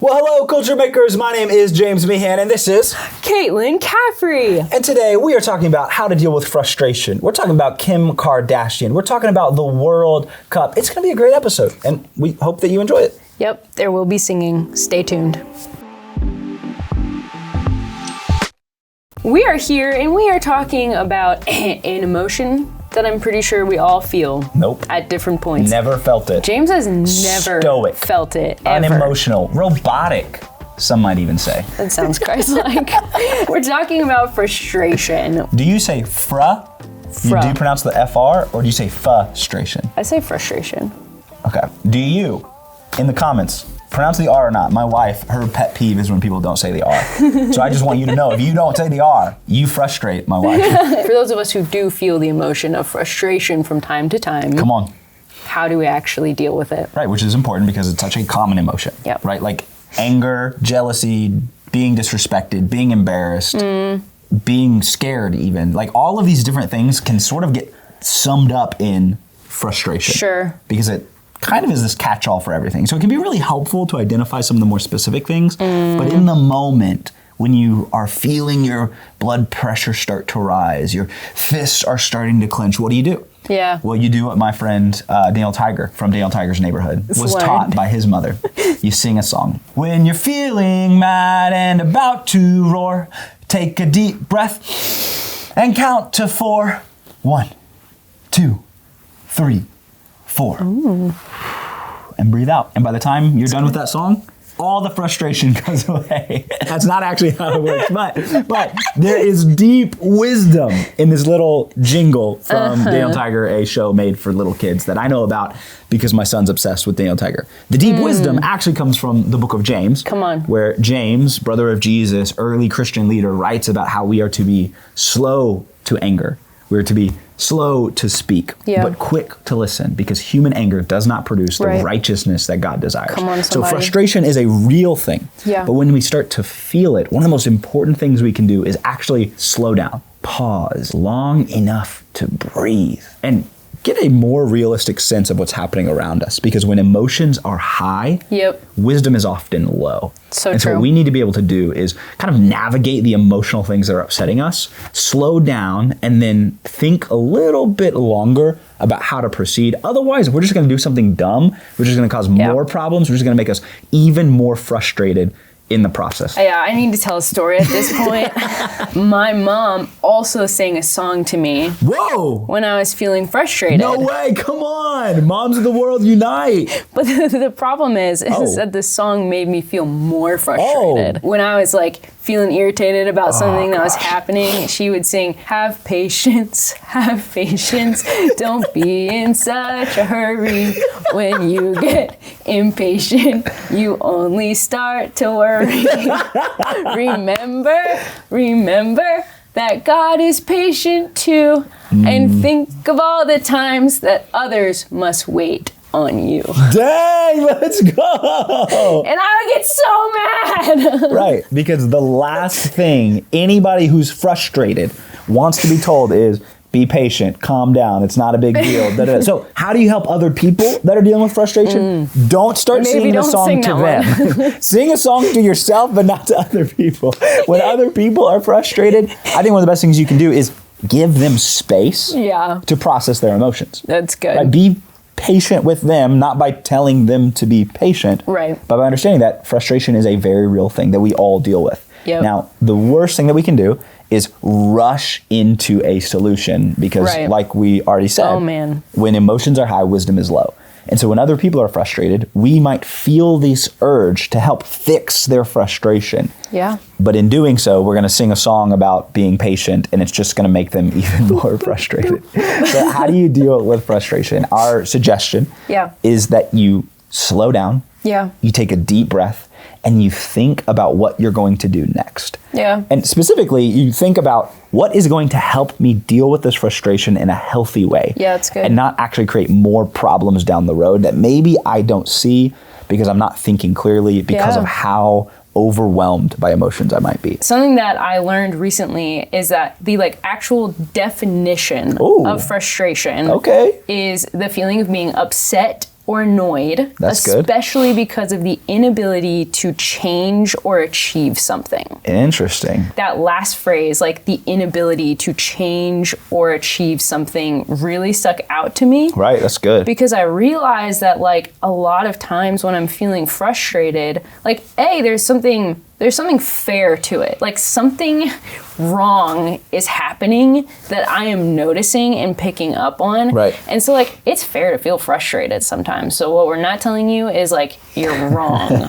Well, hello, Culture Makers. My name is James Meehan, and this is Kaitlyn Caffrey. And today we are talking about how to deal with frustration. We're talking about Kim Kardashian. We're talking about the World Cup. It's going to be a great episode, and we hope that you enjoy it. Yep, there will be singing. Stay tuned. We are here, and we are talking about an emotion that I'm pretty sure we all feel. Nope. At different points. Never felt it. James has never Stoic. felt it, ever. Unemotional. Robotic, some might even say. That sounds Christ-like. We're talking about frustration. Do you say fra? Fra. Do you pronounce the FR, or do you say frustration? I say frustration. Okay. Do you, in the comments, pronounce the R or not? My wife, her pet peeve is when people don't say the R. So I just want you to know, if you don't say the R, you frustrate my wife. For those of us who do feel the emotion of frustration from time to time, Come on. how do we actually deal with it? Right, which is important because it's such a common emotion. Yep. Right, like anger, jealousy, being disrespected, being embarrassed, being scared even. Like all of these different things can sort of get summed up in frustration. Sure. Because it kind of is this catch-all for everything. So it can be really helpful to identify some of the more specific things, but in the moment, when you are feeling your blood pressure start to rise, your fists are starting to clench, what do? Yeah. Well, you do what my friend Daniel Tiger from Daniel Tiger's Neighborhood was learned. taught by his mother. You sing a song. When you're feeling mad and about to roar, take a deep breath and count to 4. 1, 2, 3, 4. Ooh. And breathe out. And by the time you're done with that song, all the frustration goes away. That's not actually how it works, but there is deep wisdom in this little jingle from Daniel Tiger, a show made for little kids that I know about because my son's obsessed with Daniel Tiger. The deep wisdom actually comes from the book of James. Come on. Where James, brother of Jesus, early Christian leader, writes about how we are to be slow to anger. We're to be slow to speak, but quick to listen, because human anger does not produce the righteousness that God desires. Come on, so somebody. frustration is a real thing. Yeah. But when we start to feel it, one of the most important things we can do is actually slow down, pause long enough to breathe, and get a more realistic sense of what's happening around us. Because when emotions are high, wisdom is often low. So and true. so what we need to be able to do is kind of navigate the emotional things that are upsetting us, slow down, and then think a little bit longer about how to proceed. Otherwise, we're just going to do something dumb, which is going to cause more problems, which is going to make us even more frustrated in the process. Yeah, I need to tell a story at this point. My mom also sang a song to me. Whoa! When I was feeling frustrated. No way, come on! Moms of the world unite! But the problem is that the song made me feel more frustrated. When I was like feeling irritated about something that was happening, she would sing, have patience, don't be in such a hurry. When you get impatient, you only start to worry. Remember that God is patient too, and think of all the times that others must wait on you. Dang, let's go! And I would get so mad. Right, because the last thing anybody who's frustrated wants to be told is, be patient, calm down, it's not a big deal. So how do you help other people that are dealing with frustration? Don't start singing a song to them. Sing a song to yourself, but not to other people. When other people are frustrated, I think one of the best things you can do is give them space to process their emotions. That's good. Right? Be patient with them, not by telling them to be patient, but by understanding that frustration is a very real thing that we all deal with. Now, the worst thing that we can do is rush into a solution because like we already said, when emotions are high, wisdom is low. And so when other people are frustrated, we might feel this urge to help fix their frustration. But in doing so, we're going to sing a song about being patient, and it's just going to make them even more frustrated. So how do you deal with frustration? Our suggestion is that you slow down, you take a deep breath, and you think about what you're going to do next. And specifically, you think about what is going to help me deal with this frustration in a healthy way. That's good. And not actually create more problems down the road that maybe I don't see because I'm not thinking clearly because of how overwhelmed by emotions I might be. Something that I learned recently is that the actual definition of frustration is the feeling of being upset or annoyed, That's especially because of the inability to change or achieve something. Interesting. That last phrase, like the inability to change or achieve something, really stuck out to me. Right, that's good. Because I realized that like a lot of times when I'm feeling frustrated, like there's something fair to it. Like something wrong is happening that I am noticing and picking up on. Right. And so like it's fair to feel frustrated sometimes. So what we're not telling you is like you're wrong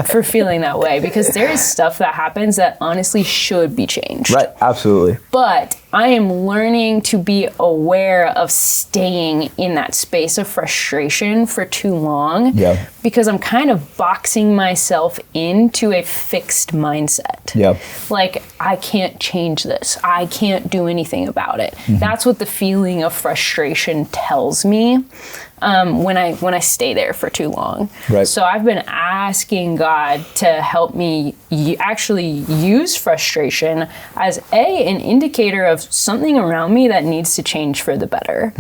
for feeling that way, because there is stuff that happens that honestly should be changed. Right, absolutely. But I am learning to be aware of staying in that space of frustration for too long, because I'm kind of boxing myself into a fixed mindset. Like, I can't change this. I can't do anything about it. That's what the feeling of frustration tells me when I stay there for too long. Right. So I've been asking God to help me actually use frustration as an indicator of something around me that needs to change for the better.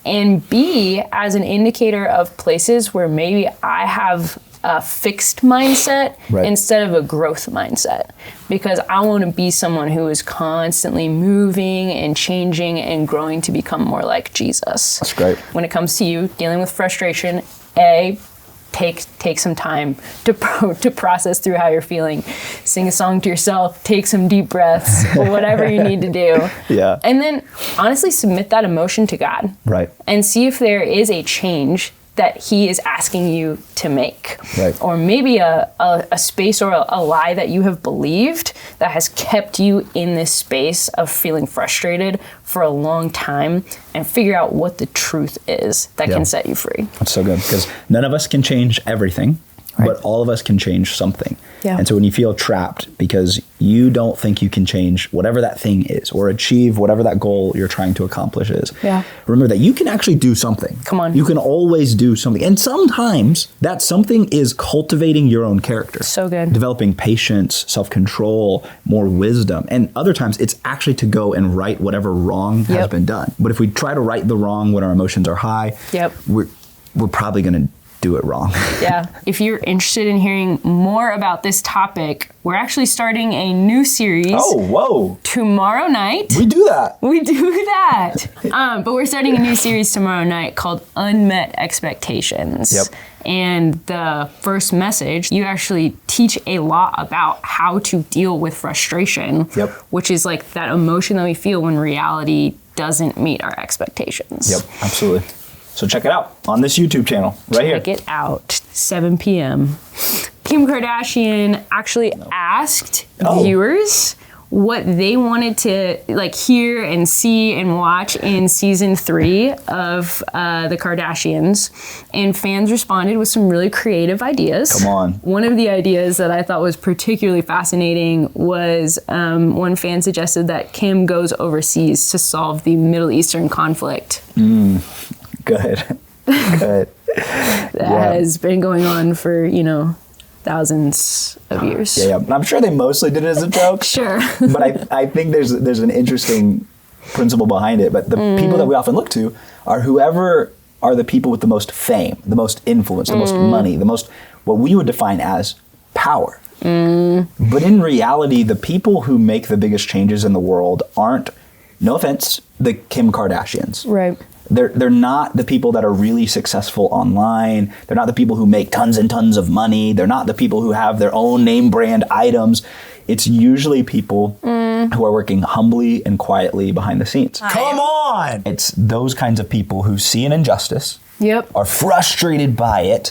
And B, as an indicator of places where maybe I have a fixed mindset instead of a growth mindset, because I want to be someone who is constantly moving and changing and growing to become more like Jesus. That's great. When it comes to you dealing with frustration, take some time to process through how you're feeling. Sing a song to yourself, take some deep breaths, whatever you need to do. And then honestly submit that emotion to God. And see if there is a change that he is asking you to make. Or maybe a space or a lie that you have believed that has kept you in this space of feeling frustrated for a long time, and figure out what the truth is that can set you free. That's so good, because none of us can change everything, but all of us can change something. And so when you feel trapped because you don't think you can change whatever that thing is or achieve whatever that goal you're trying to accomplish is, remember that you can actually do something. Come on. You can always do something. And sometimes that something is cultivating your own character. So good. Developing patience, self-control, more wisdom. And other times it's actually to go and right whatever wrong has been done. But if we try to right the wrong when our emotions are high, we're probably going to do it wrong. If you're interested in hearing more about this topic, we're actually starting a new series. Tomorrow night. We do that. But we're starting a new series tomorrow night called Unmet Expectations. And the first message, you actually teach a lot about how to deal with frustration, which is like that emotion that we feel when reality doesn't meet our expectations. Absolutely. So check it out on this YouTube channel here. Check it out, 7 p.m. Kim Kardashian actually asked viewers what they wanted to like hear and see and watch in season 3 of the Kardashians, and fans responded with some really creative ideas. Come on. One of the ideas that I thought was particularly fascinating was one fan suggested that Kim goes overseas to solve the Middle Eastern conflict. Good. That has been going on for, thousands of years. I'm sure they mostly did it as a joke. But I think there's an interesting principle behind it. But the people that we often look to are whoever are the people with the most fame, the most influence, the most money, the most, what we would define as power. But in reality, the people who make the biggest changes in the world aren't, no offense, the Kim Kardashians. They're not the people that are really successful online. They're not the people who make tons and tons of money. They're not the people who have their own name brand items. It's usually people who are working humbly and quietly behind the scenes. Come on! It's those kinds of people who see an injustice, are frustrated by it,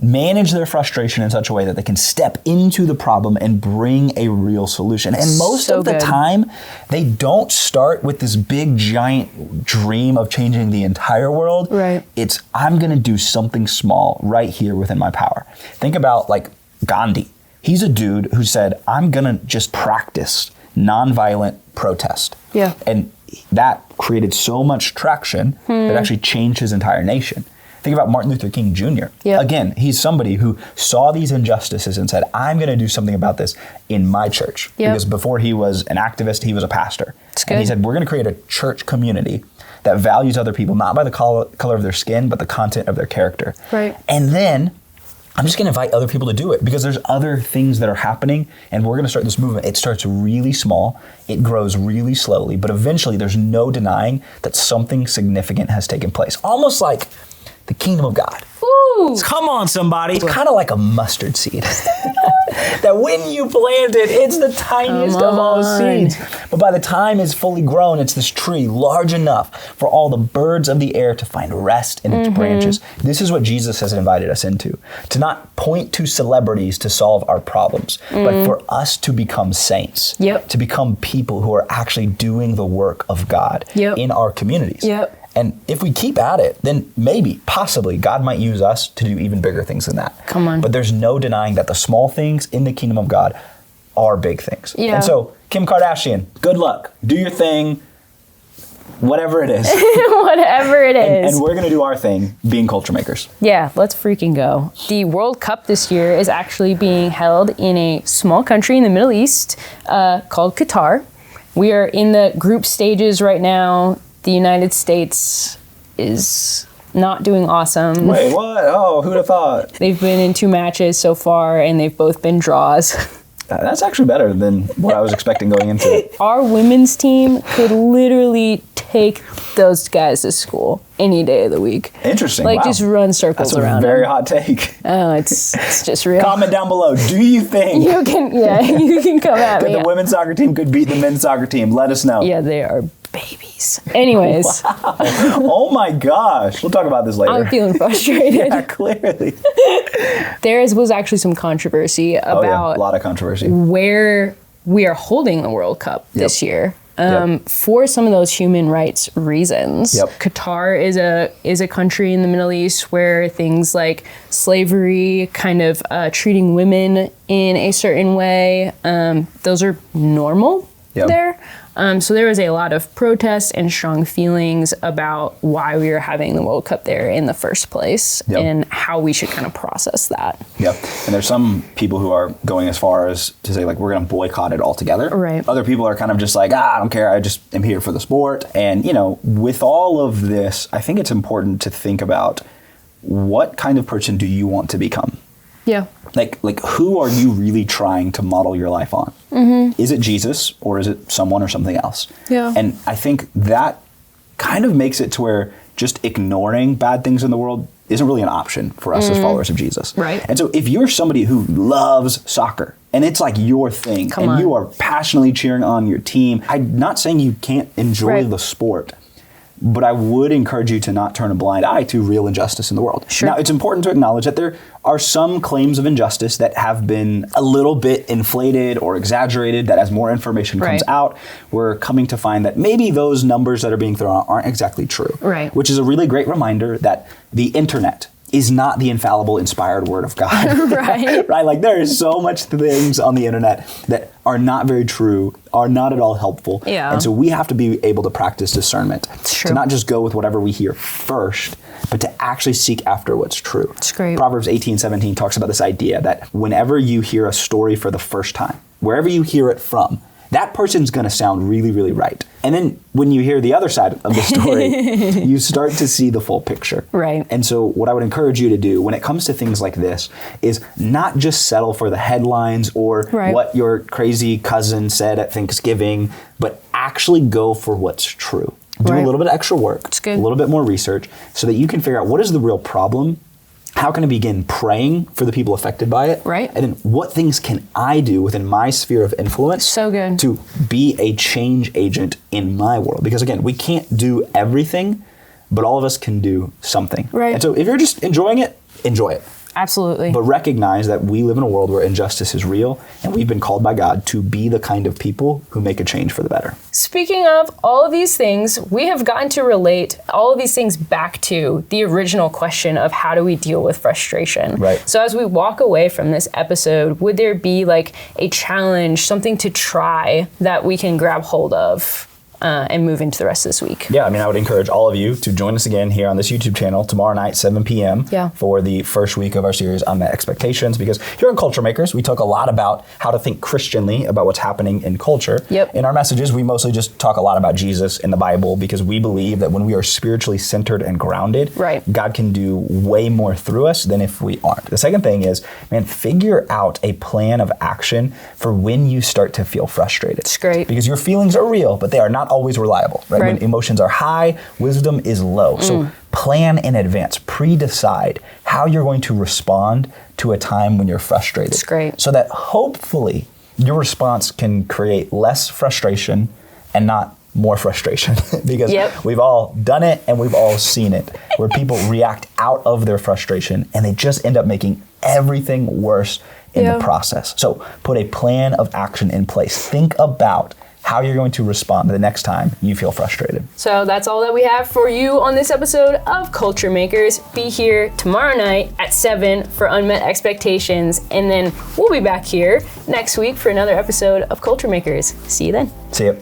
manage their frustration in such a way that they can step into the problem and bring a real solution. And most of the time, they don't start with this big, giant dream of changing the entire world. It's, I'm going to do something small right here within my power. Think about like Gandhi. He's a dude who said, I'm going to just practice nonviolent protest. And that created so much traction that actually changed his entire nation. Think about Martin Luther King Jr. Yep. Again, he's somebody who saw these injustices and said, I'm going to do something about this in my church. Yep. Because before he was an activist, he was a pastor. That's good. And he said, we're going to create a church community that values other people, not by the color of their skin, but the content of their character. Right. And then I'm just going to invite other people to do it because there's other things that are happening and we're going to start this movement. It starts really small. It grows really slowly, but eventually there's no denying that something significant has taken place. Almost like the kingdom of God. Ooh. Come on, somebody. It's kind of like a mustard seed. That when you plant it, it's the tiniest of all seeds. But by the time it's fully grown, it's this tree large enough for all the birds of the air to find rest in its branches. This is what Jesus has invited us into. To not point to celebrities to solve our problems, but for us to become saints. Yep. To become people who are actually doing the work of God in our communities. Yep. And if we keep at it, then maybe, possibly, God might use us to do even bigger things than that. Come on. But there's no denying that the small things in the kingdom of God are big things. Yeah. And so, Kim Kardashian, good luck. Do your thing, whatever it is. Whatever it is. And we're going to do our thing, being culture makers. Yeah, let's freaking go. The World Cup this year is actually being held in a small country in the Middle East called Qatar. We are in the group stages right now. The United States is not doing awesome. Wait, what? Oh, who'd have thought? They've been in 2 matches so far, and they've both been draws. That's actually better than what I was expecting going into it. Our women's team could literally take those guys to school any day of the week. Interesting. Like, wow. just run circles around That's a very them. hot take. Oh, it's just real. Comment down below. Do you think You can come at that me. the women's soccer team could beat the men's soccer team? Let us know. Yeah, they are babies. Anyways. Wow. Oh my gosh. We'll talk about this later. I'm feeling frustrated. Yeah, clearly. There was actually some controversy about a lot of controversy. where we are holding the World Cup this year. For some of those human rights reasons. Qatar is a country in the Middle East where things like slavery, kind of treating women in a certain way, those are normal there. So there was a lot of protest and strong feelings about why we were having the World Cup there in the first place and how we should kind of process that. Yep. And there's some people who are going as far as to say, like, we're going to boycott it altogether. Right. Other people are kind of just like, I don't care. I just am here for the sport. And, you know, with all of this, I think it's important to think about what kind of person do you want to become? Yeah. Like who are you really trying to model your life on? Mm-hmm. Is it Jesus or is it someone or something else? Yeah. And I think that kind of makes it to where just ignoring bad things in the world isn't really an option for us as followers of Jesus. Right. And so if you're somebody who loves soccer and it's like your thing you are passionately cheering on your team, I'm not saying you can't enjoy the sport, but I would encourage you to not turn a blind eye to real injustice in the world. Sure. Now, it's important to acknowledge that there are some claims of injustice that have been a little bit inflated or exaggerated, that as more information comes out, we're coming to find that maybe those numbers that are being thrown out aren't exactly true. Right. Which is a really great reminder that the internet is not the infallible, inspired word of God. Right. Right? Like, there is so much things on the internet that are not very true, are not at all helpful. Yeah. And so we have to be able to practice discernment. It's true. To not just go with whatever we hear first, but to actually seek after what's true. It's great. Proverbs 18:17 talks about this idea that whenever you hear a story for the first time, wherever you hear it from, that person's going to sound really, really right. And then when you hear the other side of the story, you start to see the full picture. Right. And so what I would encourage you to do when it comes to things like this is not just settle for the headlines or what your crazy cousin said at Thanksgiving, but actually go for what's true. Do a little bit of extra work, a little bit more research, so that you can figure out what is the real problem. How can I begin praying for the people affected by it? Right. And then what things can I do within my sphere of influence to be a change agent in my world? Because again, we can't do everything, but all of us can do something. Right. And so if you're just enjoying it, enjoy it. Absolutely. But recognize that we live in a world where injustice is real, and we've been called by God to be the kind of people who make a change for the better. Speaking of all of these things, we have gotten to relate all of these things back to the original question of how do we deal with frustration? Right. So as we walk away from this episode, would there be like a challenge, something to try that we can grab hold of and move into the rest of this week. Yeah, I mean, I would encourage all of you to join us again here on this YouTube channel tomorrow night, 7 p.m. For the first week of our series on the expectations. Because here on Culture Makers, we talk a lot about how to think Christianly about what's happening in culture. In our messages, we mostly just talk a lot about Jesus in the Bible because we believe that when we are spiritually centered and grounded, God can do way more through us than if we aren't. The second thing is, man, figure out a plan of action for when you start to feel frustrated. It's great. Because your feelings are real, but they are not always reliable, right? When emotions are high, wisdom is low. So plan in advance, pre-decide how you're going to respond to a time when you're frustrated. It's great. So that hopefully your response can create less frustration and not more frustration because we've all done it and we've all seen it where people react out of their frustration and they just end up making everything worse in the process. So put a plan of action in place. Think about how you're going to respond the next time you feel frustrated. So that's all that we have for you on this episode of Culture Makers. Be here tomorrow night at 7 for Unmet Expectations, and then we'll be back here next week for another episode of Culture Makers. See you then. See you.